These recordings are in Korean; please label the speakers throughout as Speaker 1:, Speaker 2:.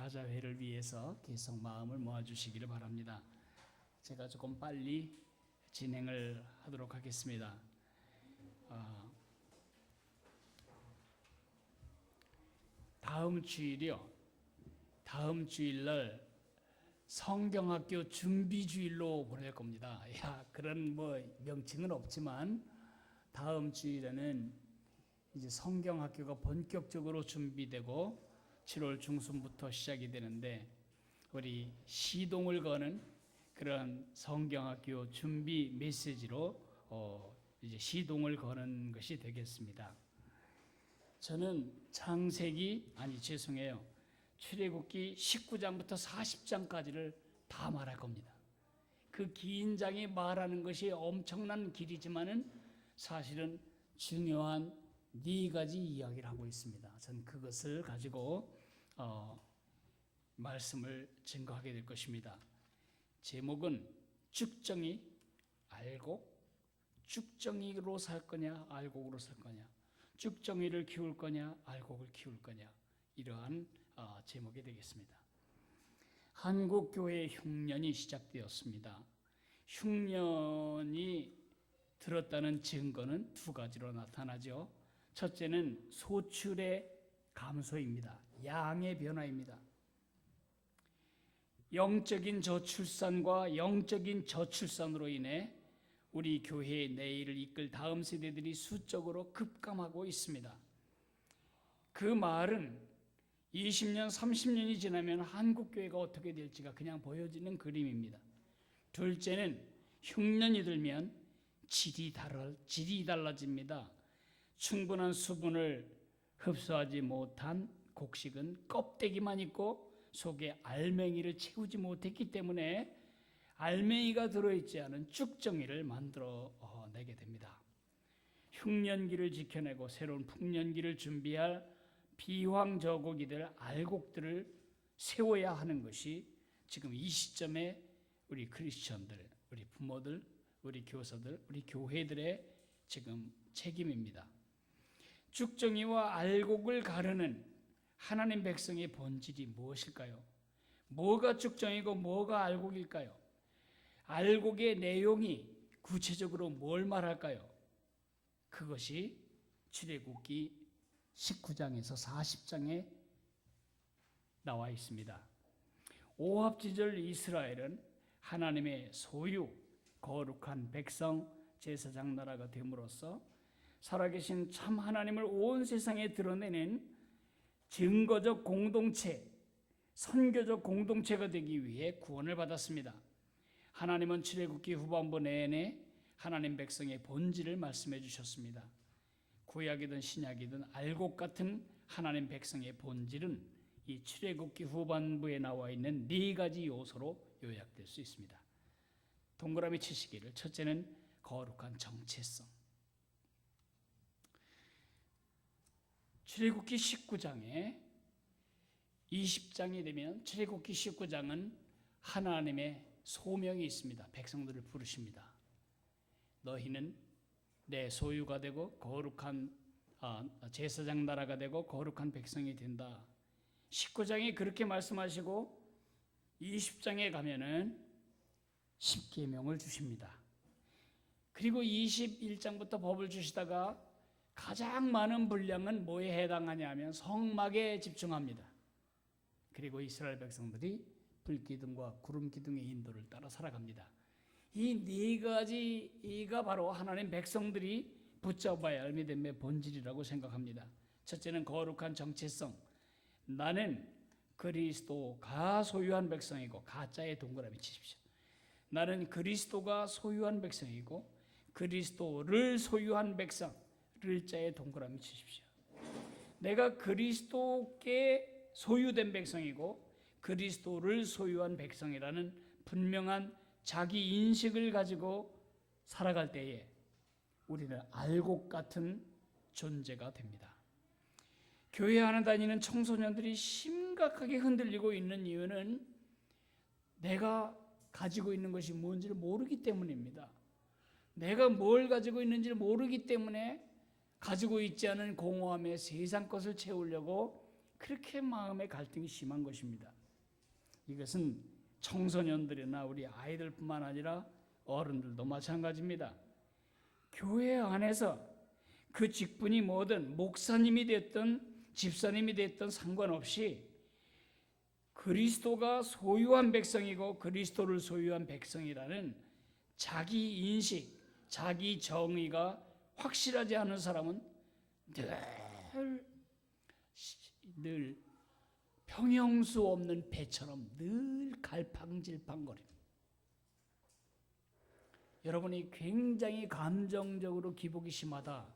Speaker 1: 가자회를 위해서 계속 마음을 모아주시기를 바랍니다. 제가 조금 빨리 진행을 하도록 하겠습니다. 다음 주일날 성경학교 준비주일로 보낼 겁니다. 그런 명칭은 없지만 다음 주일에는 이제 성경학교가 본격적으로 준비되고 7월 중순부터 시작이 되는데, 우리 시동을 거는 그런 성경학교 준비 메시지로 이제 시동을 거는 것이 되겠습니다. 저는 출애굽기 19장부터 40장까지를 다 말할 겁니다. 그 긴 장이 말하는 것이 엄청난 길이지만은 사실은 중요한 4가지 이야기를 하고 있습니다. 저는 그것을 가지고 말씀을 증거하게 될 것입니다. 제목은 쭉정이 알곡, 쭉정이로 살 거냐 알곡으로 살 거냐, 쭉정이를 키울 거냐 알곡을 키울 거냐, 이러한 제목이 되겠습니다. 한국교회 흉년이 시작되었습니다. 흉년이 들었다는 증거는 2가지로 나타나죠. 첫째는 소출의 감소입니다. 양의 변화입니다. 영적인 저출산과 영적인 저출산으로 인해 우리 교회의 내일을 이끌 다음 세대들이 수적으로 급감하고 있습니다. 그 말은 20년, 30년이 지나면 한국교회가 어떻게 될지가 그냥 보여지는 그림입니다. 둘째는 흉년이 들면 질이 달라집니다. 충분한 수분을 흡수하지 못한 곡식은 껍데기만 있고 속에 알맹이를 채우지 못했기 때문에 알맹이가 들어있지 않은 쭉정이를 만들어내게 됩니다. 흉년기를 지켜내고 새로운 풍년기를 준비할 비황저고기들, 알곡들을 세워야 하는 것이 지금 이 시점에 우리 크리스천들, 우리 부모들, 우리 교사들, 우리 교회들의 지금 책임입니다. 쭉정이와 알곡을 가르는 하나님 백성의 본질이 무엇일까요? 뭐가 쭉정이고 뭐가 알곡일까요? 알곡의 내용이 구체적으로 뭘 말할까요? 그것이 출애굽기 19장에서 40장에 나와 있습니다. 오합지절 이스라엘은 하나님의 소유, 거룩한 백성, 제사장 나라가 됨으로써 살아계신 참 하나님을 온 세상에 드러내는 증거적 공동체, 선교적 공동체가 되기 위해 구원을 받았습니다. 하나님은 출애굽기 후반부 내내 하나님 백성의 본질을 말씀해 주셨습니다. 구약이든 신약이든 알곡 같은 하나님 백성의 본질은 이 출애굽기 후반부에 나와 있는 4가지 요소로 요약될 수 있습니다. 동그라미 치시기를. 첫째는 거룩한 정체성. 출애굽기 19장에 20장이 되면 출애굽기 19장은 하나님의 소명이 있습니다. 백성들을 부르십니다. 너희는 내 소유가 되고 거룩한 제사장 나라가 되고 거룩한 백성이 된다. 19장에 그렇게 말씀하시고 20장에 가면은 10계명을 주십니다. 그리고 21장부터 법을 주시다가 가장 많은 분량은 뭐에 해당하냐 하면 성막에 집중합니다. 그리고 이스라엘 백성들이 불기둥과 구름기둥의 인도를 따라 살아갑니다. 이 4가지가 바로 하나님 백성들이 붙잡아야 할 믿음의 본질이라고 생각합니다. 첫째는 거룩한 정체성. 나는 그리스도가 소유한 백성이고, 가짜의 동그라미 치십시오. 나는 그리스도가 소유한 백성이고 그리스도를 소유한 백성, 을자의 동그라미 치십시오. 내가 그리스도께 소유된 백성이고 그리스도를 소유한 백성이라는 분명한 자기 인식을 가지고 살아갈 때에 우리는 알곡 같은 존재가 됩니다. 교회 안에 다니는 청소년들이 심각하게 흔들리고 있는 이유는 내가 가지고 있는 것이 뭔지를 모르기 때문입니다. 내가 뭘 가지고 있는지를 모르기 때문에 가지고 있지 않은 공허함에 세상 것을 채우려고 그렇게 마음의 갈등이 심한 것입니다. 이것은 청소년들이나 우리 아이들뿐만 아니라 어른들도 마찬가지입니다. 교회 안에서 그 직분이 뭐든 목사님이 됐든 집사님이 됐든 상관없이 그리스도가 소유한 백성이고 그리스도를 소유한 백성이라는 자기 인식, 자기 정의가 확실하지 않은 사람은 늘 평형수 없는 배처럼 늘 갈팡질팡거립니다. 여러분이 굉장히 감정적으로 기복이 심하다.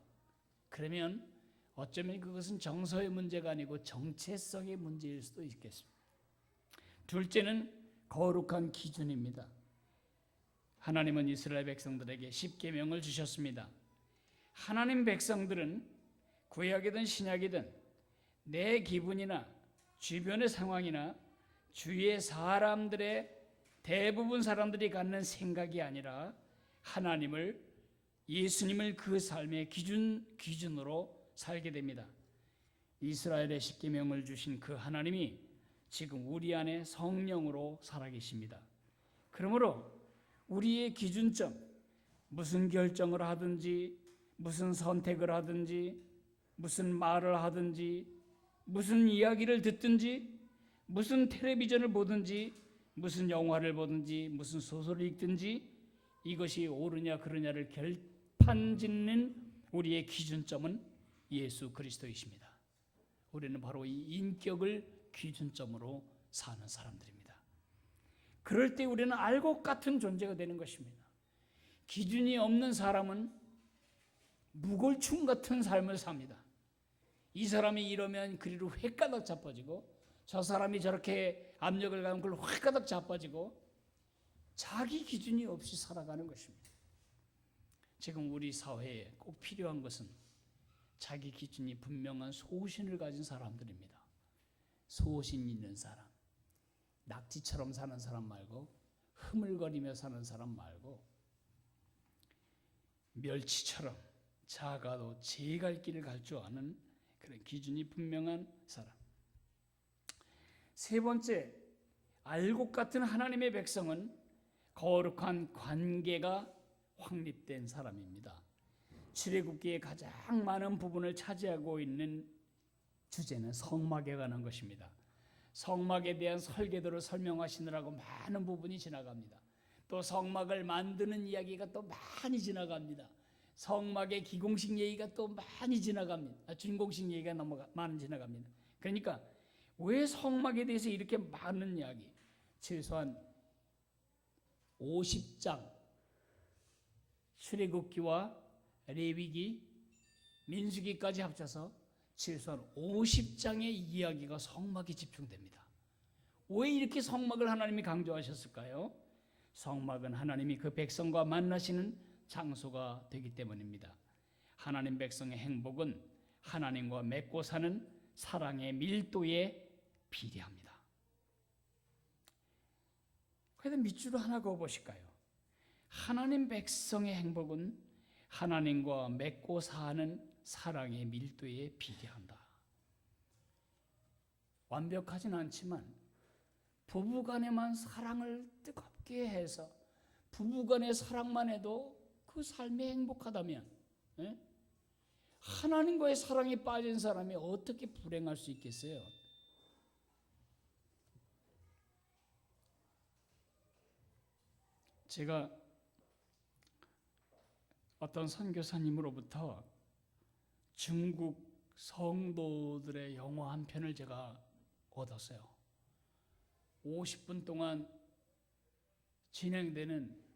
Speaker 1: 그러면 어쩌면 그것은 정서의 문제가 아니고 정체성의 문제일 수도 있겠습니다. 둘째는 거룩한 기준입니다. 하나님은 이스라엘 백성들에게 십계명을 주셨습니다. 하나님 백성들은 구약이든 신약이든 내 기분이나 주변의 상황이나 주위의 사람들의 대부분 사람들이 갖는 생각이 아니라 하나님을, 예수님을 그 삶의 기준으로 살게 됩니다. 이스라엘의 십계명을 주신 그 하나님이 지금 우리 안에 성령으로 살아계십니다. 그러므로 우리의 기준점, 무슨 결정을 하든지, 무슨 선택을 하든지, 무슨 말을 하든지, 무슨 이야기를 듣든지, 무슨 텔레비전을 보든지, 무슨 영화를 보든지, 무슨 소설을 읽든지 이것이 옳으냐 그르냐를 결판짓는 우리의 기준점은 예수 그리스도이십니다. 우리는 바로 이 인격을 기준점으로 사는 사람들입니다. 그럴 때 우리는 알곡 같은 존재가 되는 것입니다. 기준이 없는 사람은 무골충 같은 삶을 삽니다. 이 사람이 이러면 그리로 획가닥 자빠지고 저 사람이 저렇게 압력을 가면 그걸 획가닥 자빠지고 자기 기준이 없이 살아가는 것입니다. 지금 우리 사회에 꼭 필요한 것은 자기 기준이 분명한 소신을 가진 사람들입니다. 소신 있는 사람, 낙지처럼 사는 사람 말고 흐물거리며 사는 사람 말고 멸치처럼 작아도 제 갈 길을 갈 줄 아는 그런 기준이 분명한 사람. 세 번째, 알곡 같은 하나님의 백성은 거룩한 관계가 확립된 사람입니다. 출애굽기의 가장 많은 부분을 차지하고 있는 주제는 성막에 관한 것입니다. 성막에 대한 설계도를 설명하시느라고 많은 부분이 지나갑니다. 또 성막을 만드는 이야기가 또 많이 지나갑니다. 성막의 기공식 얘기가 또 많이 지나갑니다. 준공식 얘기가 많이 지나갑니다. 그러니까 왜 성막에 대해서 이렇게 많은 이야기, 최소한 50장, 출애굽기와 레위기, 민수기까지 합쳐서 최소한 50장의 이야기가 성막에 집중됩니다. 왜 이렇게 성막을 하나님이 강조하셨을까요? 성막은 하나님이 그 백성과 만나시는 장소가 되기 때문입니다. 하나님 백성의 행복은 하나님과 맺고 사는 사랑의 밀도에 비례합니다. 그래서 밑줄을 하나 그어보실까요? 하나님 백성의 행복은 하나님과 맺고 사는 사랑의 밀도에 비례한다. 완벽하진 않지만 부부간에만 사랑을 뜨겁게 해서 부부간의 사랑만 해도 그 삶이 행복하다면 하나님과의 사랑에 빠진 사람이 어떻게 불행할 수 있겠어요? 제가 어떤 선교사님으로부터 중국 성도들의 영화 한 편을 제가 얻었어요. 50분 동안 진행되는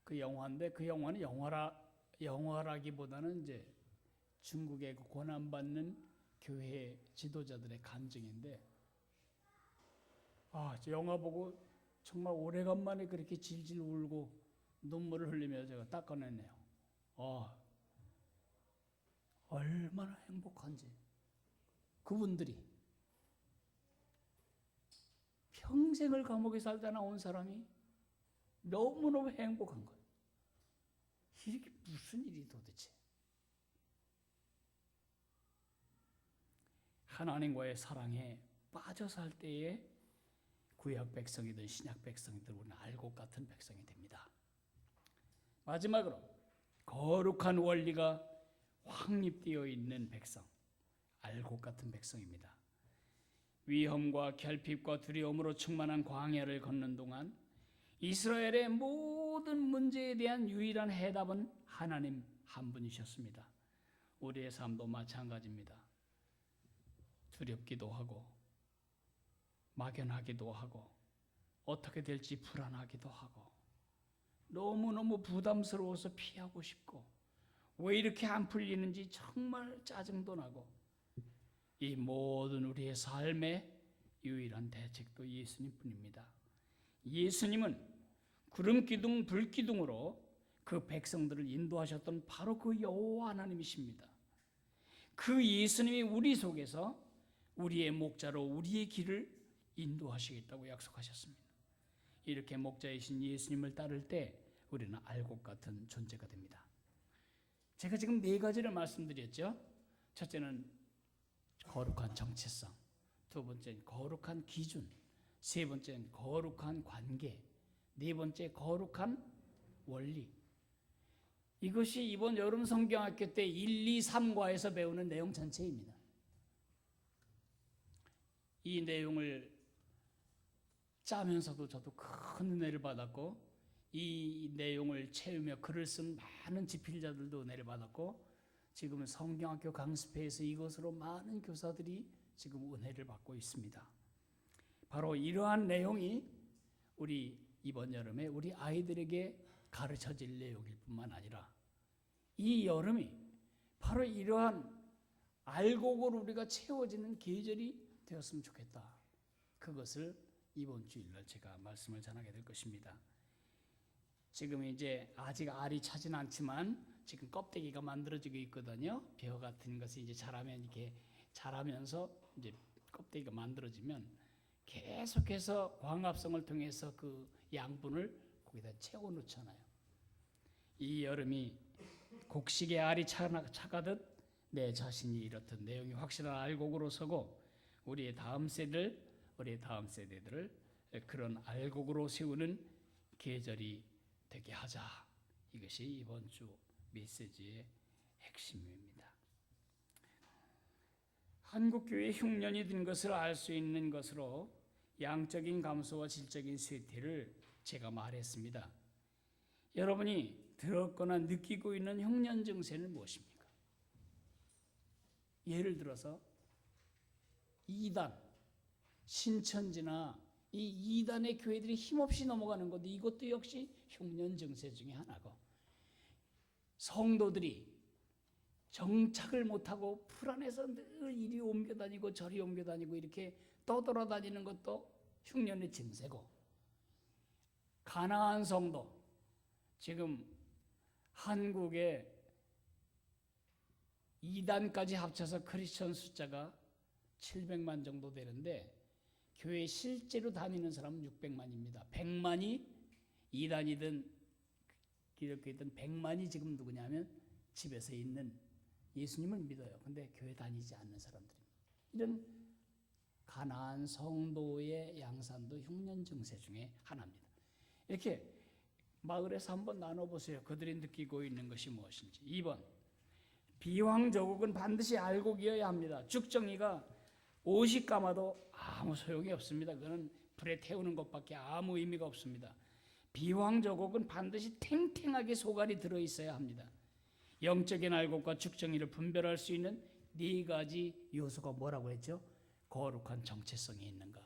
Speaker 1: 그 영화인데 그 영화는 영화라기보다는 이제 중국의 그 고난받는 교회 지도자들의 감정인데 저 영화 보고 정말 오래간만에 그렇게 질질 울고 눈물을 흘리며 제가 닦아냈네요. 얼마나 행복한지. 그분들이 평생을 감옥에 살다 나온 사람이 너무너무 행복한 거예요. 이게 무슨 일이 도대체. 하나님과의 사랑에 빠져 살 때에 구약 백성이든 신약 백성이든 우리는 알곡 같은 백성이 됩니다. 마지막으로 거룩한 원리가 확립되어 있는 백성, 알곡 같은 백성입니다. 위험과 결핍과 두려움으로 충만한 광야를 걷는 동안 이스라엘의 모든 문제에 대한 유일한 해답은 하나님 한 분이셨습니다. 우리의 삶도 마찬가지입니다. 두렵기도 하고 막연하기도 하고 어떻게 될지 불안하기도 하고 너무너무 부담스러워서 피하고 싶고 왜 이렇게 안 풀리는지 정말 짜증도 나고 이 모든 우리의 삶의 유일한 대책도 예수님뿐입니다. 예수님은 구름기둥 불기둥으로 그 백성들을 인도하셨던 바로 그 여호와 하나님이십니다. 그 예수님이 우리 속에서 우리의 목자로 우리의 길을 인도하시겠다고 약속하셨습니다. 이렇게 목자이신 예수님을 따를 때 우리는 알곡 같은 존재가 됩니다. 제가 지금 4가지를 말씀드렸죠. 첫째는 거룩한 정체성, 두 번째는 거룩한 기준, 세 번째는 거룩한 관계, 네 번째 거룩한 원리. 이것이 이번 여름 성경학교 때 1, 2, 3과에서 배우는 내용 전체입니다. 이 내용을 짜면서도 저도 큰 은혜를 받았고 이 내용을 채우며 글을 쓴 많은 지필자들도 은혜를 받았고 지금은 성경학교 강습회에서 이것으로 많은 교사들이 지금 은혜를 받고 있습니다. 바로 이러한 내용이 우리 이번 여름에 우리 아이들에게 가르쳐질 내용일 뿐만 아니라 이 여름이 바로 이러한 알곡으로 우리가 채워지는 계절이 되었으면 좋겠다. 그것을 이번 주일날 제가 말씀을 전하게 될 것입니다. 지금 이제 아직 알이 차진 않지만 지금 껍데기가 만들어지고 있거든요. 벼 같은 것이 이제 자라면 이렇게 자라면서 이제 껍데기가 만들어지면 계속해서 광합성을 통해서 그 양분을 거기다 채워 놓잖아요. 이 여름이 곡식의 알이 차가듯 내 자신이 이렇듯 내용이 확실한 알곡으로 서고 우리의 다음 세대들을 그런 알곡으로 세우는 계절이 되게 하자. 이것이 이번 주 메시지의 핵심입니다. 한국교회 흉년이 든 것을 알 수 있는 것으로 양적인 감소와 질적인 쇠퇴를 제가 말했습니다. 여러분이 들었거나 느끼고 있는 흉년 증세는 무엇입니까? 예를 들어서 이단, 신천지나 이 이단의 교회들이 힘없이 넘어가는 것도 이것도 역시 흉년 증세 중에 하나고 성도들이 정착을 못하고 불안해서 늘 이리 옮겨다니고 저리 옮겨다니고 이렇게 떠돌아다니는 것도 흉년의 증세고 가나안 성도 지금 한국에 이단까지 합쳐서 크리스천 숫자가 700만 정도 되는데 교회 실제로 다니는 사람은 600만입니다. 100만이 이단이든 기독교이든 100만이 지금 누구냐면 집에서 있는 예수님을 믿어요. 근데 교회 다니지 않는 사람들입니다. 이런 가나안 성도의 양산도 흉년 증세 중에 하나입니다. 이렇게 마을에서 한번 나눠보세요. 그들이 느끼고 있는 것이 무엇인지. 2번, 비황저곡은 반드시 알곡이어야 합니다. 죽정이가 옷이 감아도 아무 소용이 없습니다. 그거는 불에 태우는 것밖에 아무 의미가 없습니다. 비황저곡은 반드시 탱탱하게 소갈이 들어있어야 합니다. 영적인 알곡과 죽정이를 분별할 수 있는 4가지 요소가 뭐라고 했죠? 거룩한 정체성이 있는가?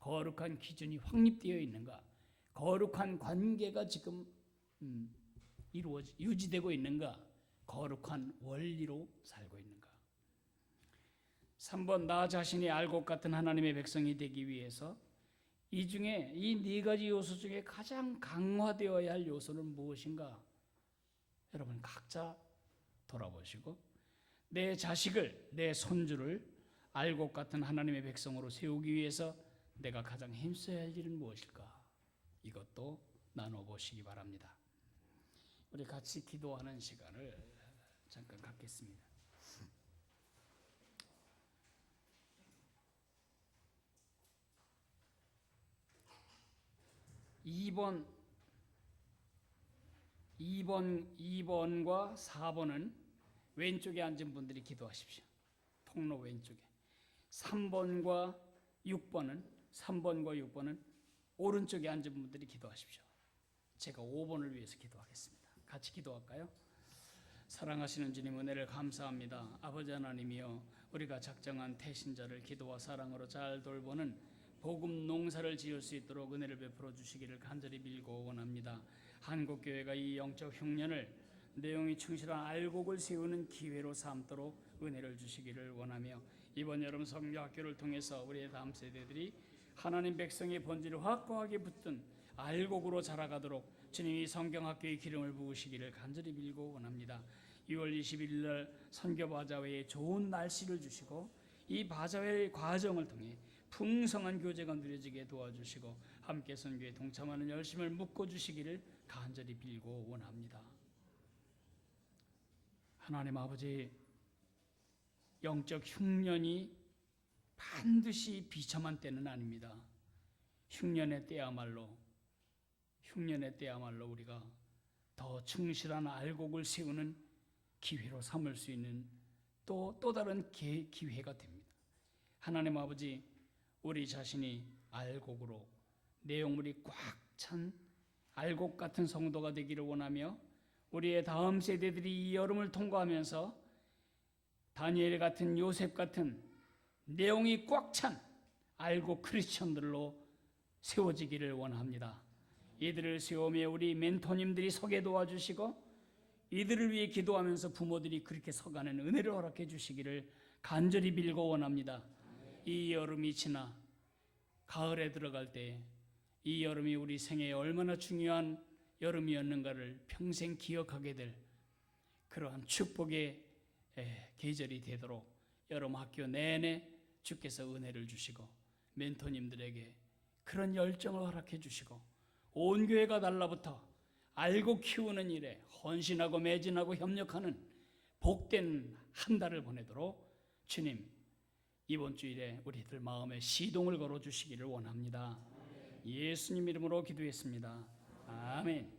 Speaker 1: 거룩한 기준이 확립되어 있는가? 거룩한 관계가 지금 유지되고 있는가? 거룩한 원리로 살고 있는가? 3번, 나 자신이 알곡 같은 하나님의 백성이 되기 위해서 이 중에 이 4가지 요소 중에 가장 강화되어야 할 요소는 무엇인가? 여러분 각자 돌아보시고 내 자식을, 내 손주를 알곡 같은 하나님의 백성으로 세우기 위해서 내가 가장 힘써야 할 일은 무엇일까? 이것도 나눠보시기 바랍니다. 우리 같이 기도하는 시간을 잠깐 갖겠습니다. 2번과 4번은 왼쪽에 앉은 분들이 기도하십시오. 통로 왼쪽에. 3번과 6번은 오른쪽에 앉은 분들이 기도하십시오. 제가 5번을 위해서 기도하겠습니다. 같이 기도할까요? 사랑하시는 주님, 은혜를 감사합니다. 아버지 하나님이여, 우리가 작정한 태신자를 기도와 사랑으로 잘 돌보는 복음 농사를 지을 수 있도록 은혜를 베풀어 주시기를 간절히 빌고 원합니다. 한국교회가 이 영적 흉년을 내용이 충실한 알곡을 세우는 기회로 삼도록 은혜를 주시기를 원하며, 이번 여름 성교학교를 통해서 우리의 다음 세대들이 하나님 백성의 본질을 확고하게 붙든 알곡으로 자라가도록 주님이 성경학교의 기름을 부으시기를 간절히 빌고 원합니다. 6월 21일 날 선교 바자회에 좋은 날씨를 주시고 이 바자회 과정을 통해 풍성한 교제가 누려지게 도와주시고 함께 선교에 동참하는 열심을 묶어주시기를 간절히 빌고 원합니다. 하나님 아버지, 영적 흉년이 반드시 비참한 때는 아닙니다. 흉년의 때야말로 우리가 더 충실한 알곡을 세우는 기회로 삼을 수 있는 또 다른 기회가 됩니다. 하나님 아버지, 우리 자신이 알곡으로 내용물이 꽉 찬 알곡 같은 성도가 되기를 원하며, 우리의 다음 세대들이 이 여름을 통과하면서 다니엘 같은, 요셉 같은 내용이 꽉 찬 알곡 크리스천들로 세워지기를 원합니다. 이들을 세우며 우리 멘토님들이 서게 도와주시고, 이들을 위해 기도하면서 부모들이 그렇게 서가는 은혜를 허락해 주시기를 간절히 빌고 원합니다. 이 여름이 지나 가을에 들어갈 때 이 여름이 우리 생애에 얼마나 중요한 여름이었는가를 평생 기억하게 될 그러한 축복의 계절이 되도록 여름 학교 내내 주께서 은혜를 주시고 멘토님들에게 그런 열정을 허락해 주시고, 온 교회가 달라붙어 알고 키우는 일에 헌신하고 매진하고 협력하는 복된 한 달을 보내도록 주님, 이번 주일에 우리들 마음에 시동을 걸어 주시기를 원합니다. 예수님 이름으로 기도했습니다. 아멘.